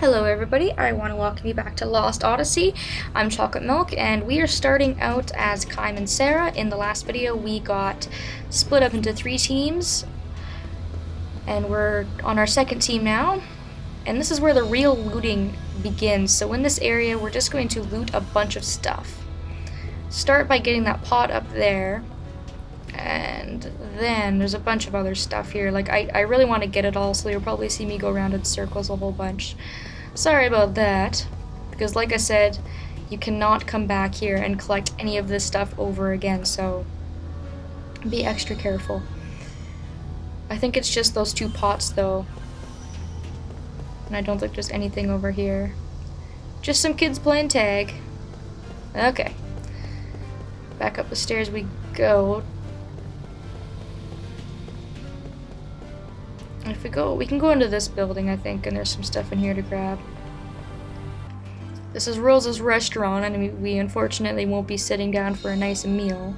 Hello everybody, I want to welcome you back to Lost Odyssey. I'm Chocolate Milk, and we are starting out as Kaim and Sarah. In the last video, we got split up into 3 teams, and we're on our second team now. And this is where the real looting begins. So in this area, we're just going to loot a bunch of stuff. Start by getting that pot up there, and then there's a bunch of other stuff here. Like, I really want to get it all, so you'll probably see me go around in circles a whole bunch. Sorry about that, because like I said, you cannot come back here and collect any of this stuff over again, so be extra careful. I think it's just those 2 pots though, and I don't think there's anything over here. Just some kids playing tag. Okay. Back up the stairs we go. If we go, we can go into this building, I think, and there's some stuff in here to grab. This is Rosa's restaurant, and we unfortunately won't be sitting down for a nice meal.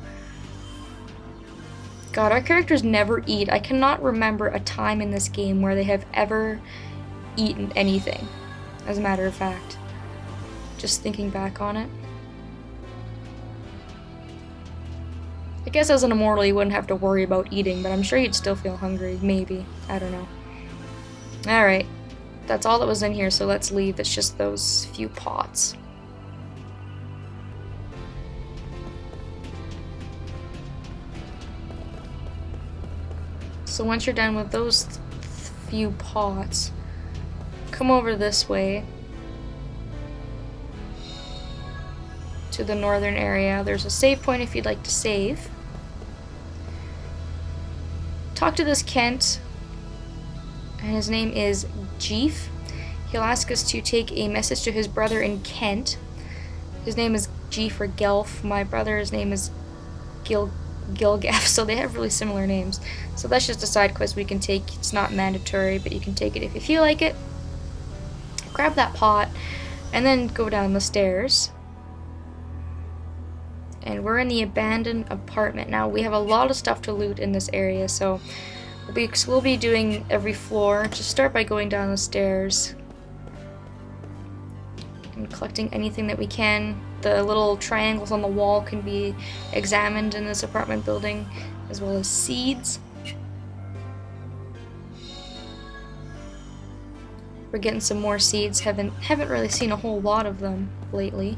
God, our characters never eat. I cannot remember a time in this game where they have ever eaten anything, as a matter of fact. Just thinking back on it. I guess as an immortal you wouldn't have to worry about eating, but I'm sure you'd still feel hungry, maybe. I don't know. Alright, that's all that was in here, so let's leave. It's just those few pots. So once you're done with those few pots, come over this way to the northern area. There's a save point if you'd like to save. Talk to this Khent, and his name is Mischief. He'll ask us to take a message to his brother in Khent. His name is Geef or Gelf. My brother's name is Gilgaf, so they have really similar names. So that's just a side quest we can take. It's not mandatory, but you can take it if you feel like it. Grab that pot, and then go down the stairs. And we're in the abandoned apartment. Now, we have a lot of stuff to loot in this area, so we'll be doing every floor. Just start by going down the stairs and collecting anything that we can. The little triangles on the wall can be examined in this apartment building, as well as seeds. We're getting some more seeds. Haven't really seen a whole lot of them lately.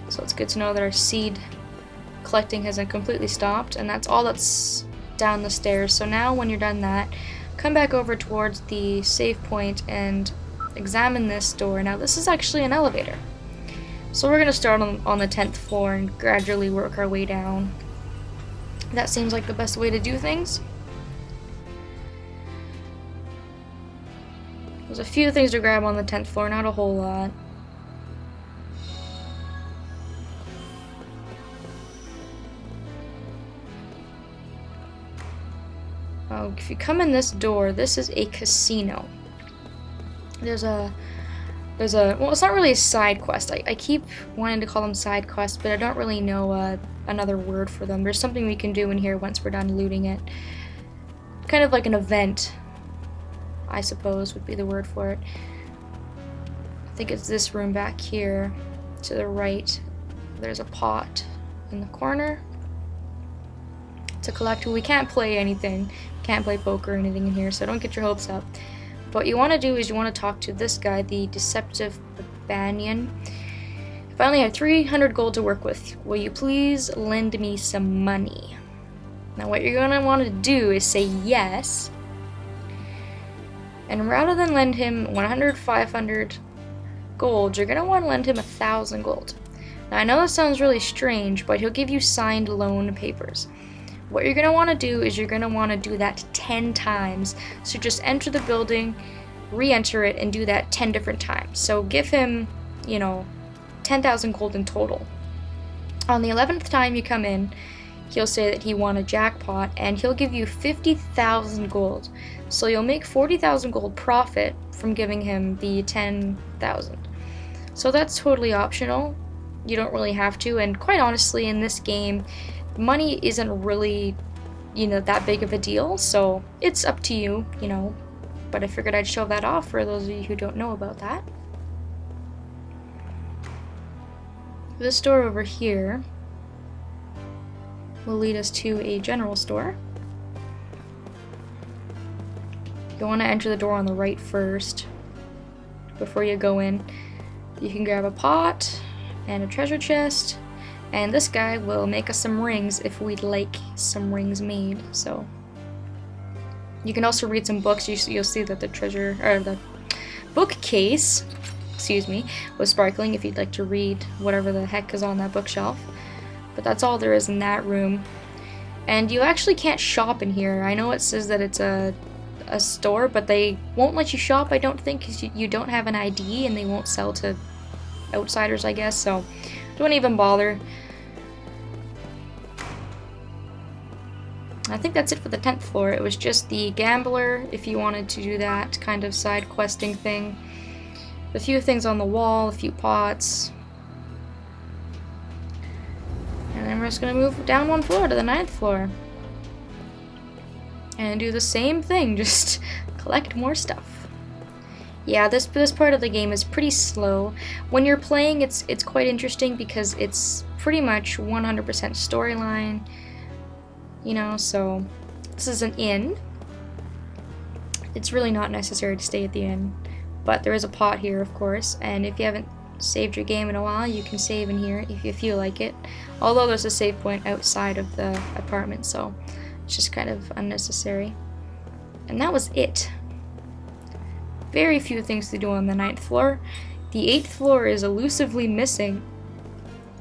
So it's good to know that our seed collecting hasn't completely stopped, and that's all that's down the stairs. So now when you're done that, come back over towards the save point and examine this door. Now this is actually an elevator. So we're going to start on the 10th floor and gradually work our way down. That seems like the best way to do things. There's a few things to grab on the 10th floor, not a whole lot. If you come in this door, this is a casino. Well, it's not really a side quest. I keep wanting to call them side quests, but I don't really know another word for them. There's something we can do in here once we're done looting it. Kind of like an event, I suppose, would be the word for it. I think it's this room back here to the right. There's a pot in the corner to collect. We can't play anything. Can't play poker or anything in here, so don't get your hopes up. But what you want to do is you want to talk to this guy, the Deceptive Banyan. If I only have 300 gold to work with, will you please lend me some money? Now what you're going to want to do is say yes. And rather than lend him 100, 500 gold, you're going to want to lend him 1,000 gold. Now I know that sounds really strange, but he'll give you signed loan papers. What you're going to want to do is you're going to want to do that 10 times. So just enter the building, re-enter it, and do that 10 different times. So give him, 10,000 gold in total. On the 11th time you come in, he'll say that he won a jackpot, and he'll give you 50,000 gold. So you'll make 40,000 gold profit from giving him the 10,000. So that's totally optional. You don't really have to, and quite honestly, in this game, money isn't really, that big of a deal, so it's up to you, but I figured I'd show that off for those of you who don't know about that. This door over here will lead us to a general store. You want to enter the door on the right first before you go in. You can grab a pot and a treasure chest, and this guy will make us some rings if we'd like some rings made. So you can also read some books. You'll see that the bookcase, excuse me, was sparkling if you'd like to read whatever the heck is on that bookshelf. But that's all there is in that room. And you actually can't shop in here. I know it says that it's a store, but they won't let you shop, I don't think, because you don't have an ID, and they won't sell to outsiders, I guess, so don't even bother. I think that's it for the 10th floor. It was just the gambler, if you wanted to do that kind of side questing thing. A few things on the wall, a few pots. And then we're just gonna move down one floor to the 9th floor. And do the same thing, just collect more stuff. Yeah, this part of the game is pretty slow. When you're playing, it's quite interesting because it's pretty much 100% storyline. You know, so this is an inn. It's really not necessary to stay at the inn, but there is a pot here, of course, and if you haven't saved your game in a while, you can save in here if you feel like it. Although there's a save point outside of the apartment, so it's just kind of unnecessary. And that was it. Very few things to do on the 9th floor. The 8th floor is elusively missing,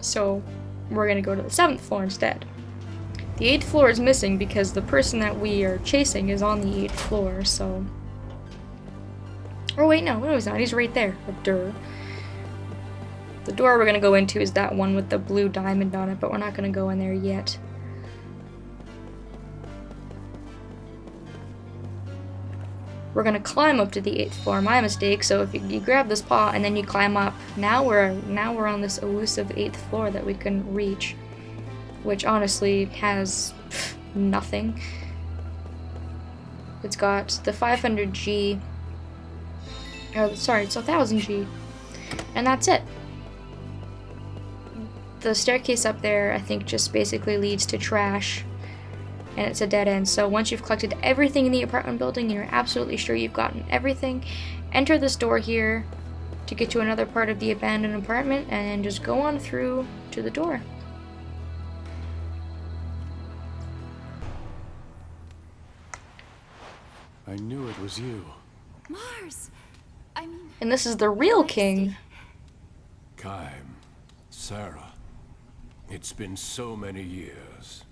so we're gonna go to the 7th floor instead. The 8th floor is missing because the person that we are chasing is on the 8th floor, so... Oh wait, no, he's not. He's right there. Duh. The door we're gonna go into is that one with the blue diamond on it, but we're not gonna go in there yet. We're gonna climb up to the 8th floor. My mistake. So if you grab this pot and then you climb up, now we're on this elusive 8th floor that we couldn't reach, which honestly has nothing. It's got the 500G. Oh, sorry, it's 1000G, and that's it. The staircase up there, I think, just basically leads to trash, and it's a dead end. So once you've collected everything in the apartment building and you're absolutely sure you've gotten everything, enter this door here to get to another part of the abandoned apartment, and then just go on through to the door. I knew it was you. Mars! And this is the real king. Kaim, Sarah. It's been so many years.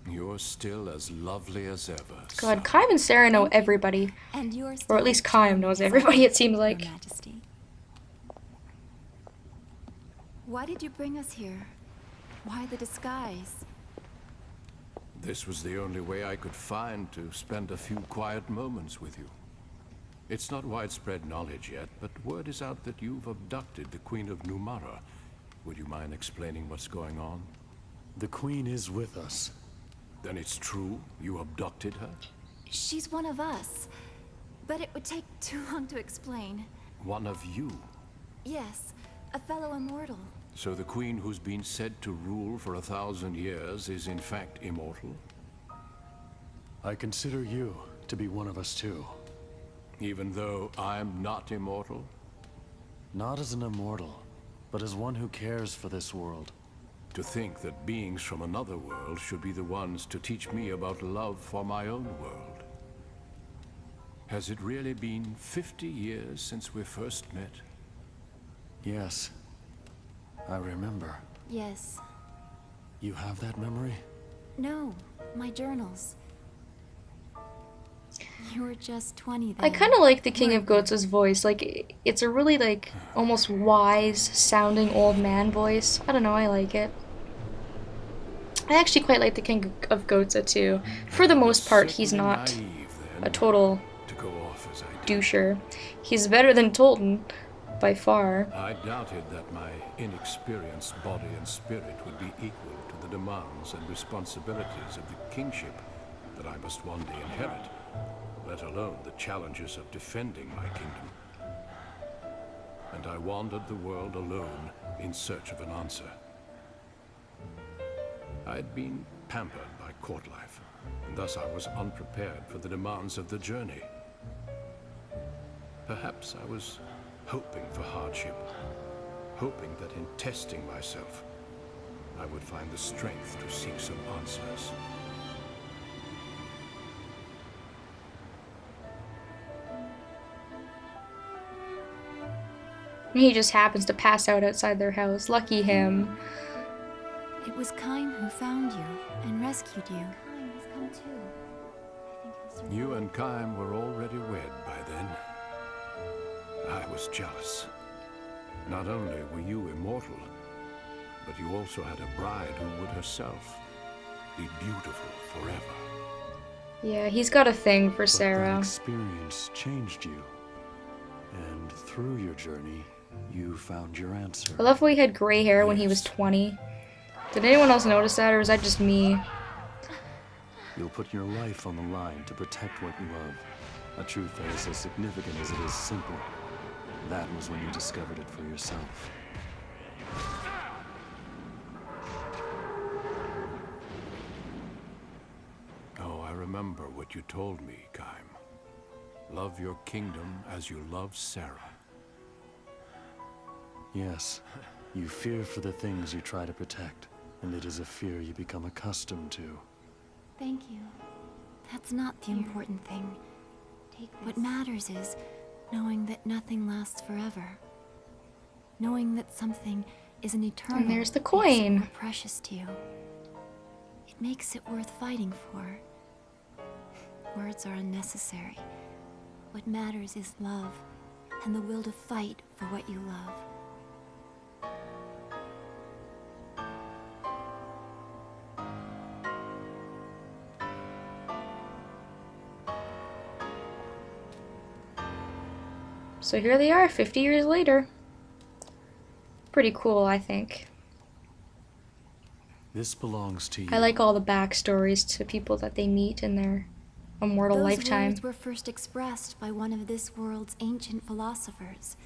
You're still as lovely as ever. God, Kaim and Sarah know everybody. And yours, Or at least Kaim knows everybody, it seems like. Your Majesty. Why did you bring us here? Why the disguise? This was the only way I could find to spend a few quiet moments with you. It's not widespread knowledge yet, but word is out that you've abducted the Queen of Numara. Would you mind explaining what's going on? The Queen is with us. Then it's true? You abducted her? She's one of us. But it would take too long to explain. One of you? Yes, a fellow immortal. So the Queen who's been said to rule for 1,000 years is in fact immortal? I consider you to be one of us too. Even though I'm not immortal? Not as an immortal, but as one who cares for this world. To think that beings from another world should be the ones to teach me about love for my own world. Has it really been 50 years since we first met? Yes. I remember. Yes. You have that memory? No, my journals. You were just 20 then. I kind of like the King of Gohtza's voice. Like, it's a really, like, almost wise-sounding old man voice. I don't know, I like it. I actually quite like the King of Gohtza, too. For the most part, he's not a total doucher. He's better than Tolton, by far. I doubted that my inexperienced body and spirit would be equal to the demands and responsibilities of the kingship. that I must one day inherit, let alone the challenges of defending my kingdom. And I wandered the world alone in search of an answer. I'd been pampered by court life, and thus I was unprepared for the demands of the journey. Perhaps I was hoping for hardship, hoping that in testing myself, I would find the strength to seek some answers. He just happens to pass out outside their house. Lucky him. It was Kaim who found you and rescued you. Kaim has come too. I think he'll survive. You and Kaim were already wed by then. I was jealous. Not only were you immortal, but you also had a bride who would herself be beautiful forever. Yeah, he's got a thing for But Sarah. that experience changed you. And through your journey, you found your answer. I love how he had gray hair when he was 20. Did anyone else notice that, or was that just me? You'll put your life on the line to protect what you love. A truth that is as significant as it is simple. That was when you discovered it for yourself. Oh, I remember what you told me, Kaim. Love your kingdom as you love Sarah. Yes, you fear for the things you try to protect, and it is a fear you become accustomed to. Thank you. That's not the important thing. What matters is knowing that nothing lasts forever. Knowing that something isn't eternal. And there's the makes it coin. more precious to you. It makes it worth fighting for. Words are unnecessary. What matters is love, and the will to fight for what you love. So here they are, 50 years later. Pretty cool, I think. This belongs to you. I like all the backstories to people that they meet in their immortal Those lifetime. words were first expressed by one of this world's ancient philosophers.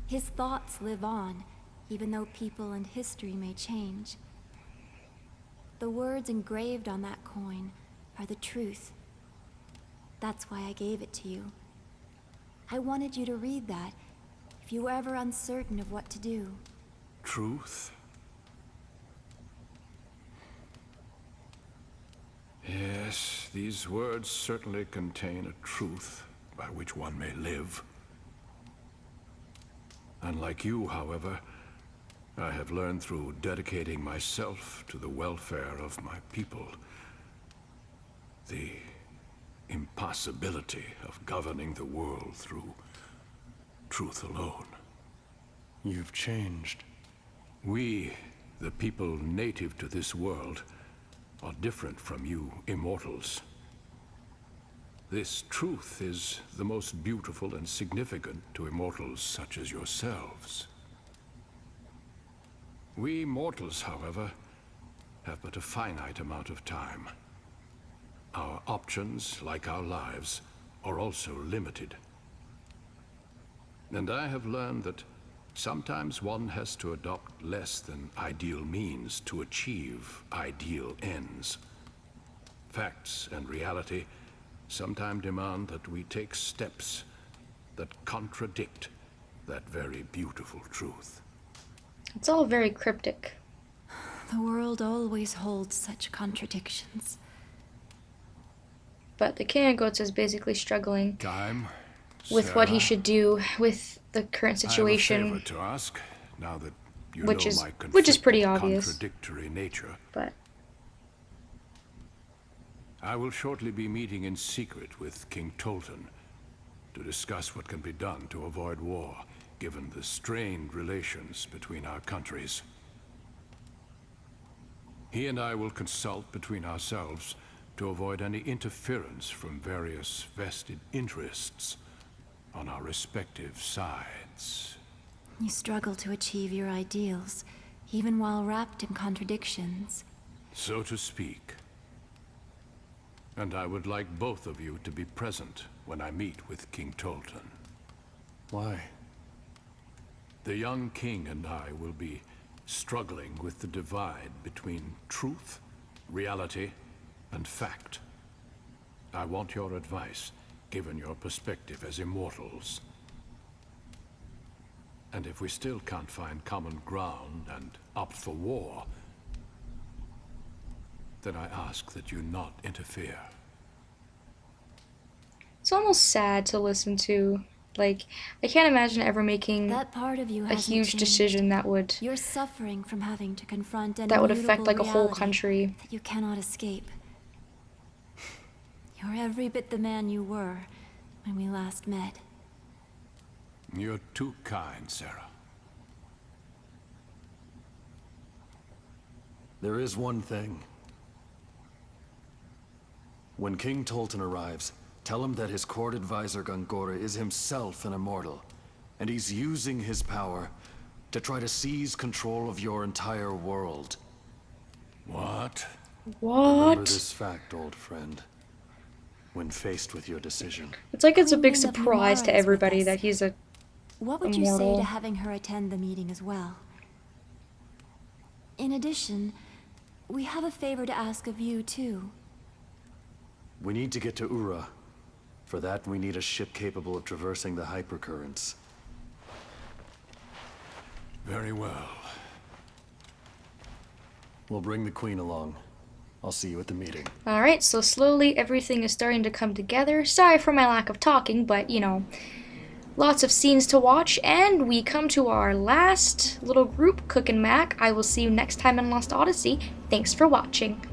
His thoughts live on, even though people and history may change. The words engraved on that coin are the truth. That's why I gave it to you. I wanted you to read that, if you were ever uncertain of what to do. Truth? Yes, these words certainly contain a truth by which one may live. Unlike you, however, I have learned through dedicating myself to the welfare of my people the impossibility of governing the world through truth alone. You've changed. We, the people native to this world, are different from you immortals. This truth is the most beautiful and significant to immortals such as yourselves. We mortals, however, have but a finite amount of time. Our options, like our lives, are also limited. And I have learned that sometimes one has to adopt less than ideal means to achieve ideal ends. Facts and reality sometimes demand that we take steps that contradict that very beautiful truth. It's all very cryptic. The world always holds such contradictions. But the King of Gohtza is basically struggling Kaim, with what he Sarah, should do with the current situation. I have a favor to ask, now that you Which know is- my which is pretty conflicted, obvious. contradictory nature. But I will shortly be meeting in secret with King Tolton to discuss what can be done to avoid war, given the strained relations between our countries. He and I will consult between ourselves to avoid any interference from various vested interests on our respective sides. You struggle to achieve your ideals, even while wrapped in contradictions. So to speak. And I would like both of you to be present when I meet with King Tolton. Why? The young king and I will be struggling with the divide between truth, reality, and fact. I want your advice, given your perspective as immortals. And if we still can't find common ground and opt for war, then I ask that you not interfere. It's almost sad to listen to. Like, I can't imagine ever making That part of you a hasn't huge changed. decision that would You're suffering from having to confront an affect immutable like a whole reality country. that you cannot escape. You're every bit the man you were when we last met. You're too kind, Sarah. There is one thing. When King Tolton arrives, tell him that his court advisor Gongora is himself an immortal, and he's using his power to try to seize control of your entire world. What? Remember What? this fact, old friend, when faced with your decision. It's like it's a big Queen of surprise Numara to is with everybody us. that he's a What would you say immortal. to having her attend the meeting as well? In addition, we have a favor to ask of you, too. We need to get to Ura. For that, we need a ship capable of traversing the hypercurrents. Very well. We'll bring the Queen along. I'll see you at the meeting. Alright, so slowly everything is starting to come together. Sorry for my lack of talking, but you know, lots of scenes to watch, and we come to our last little group, Cook and Mac. I will see you next time in Lost Odyssey. Thanks for watching.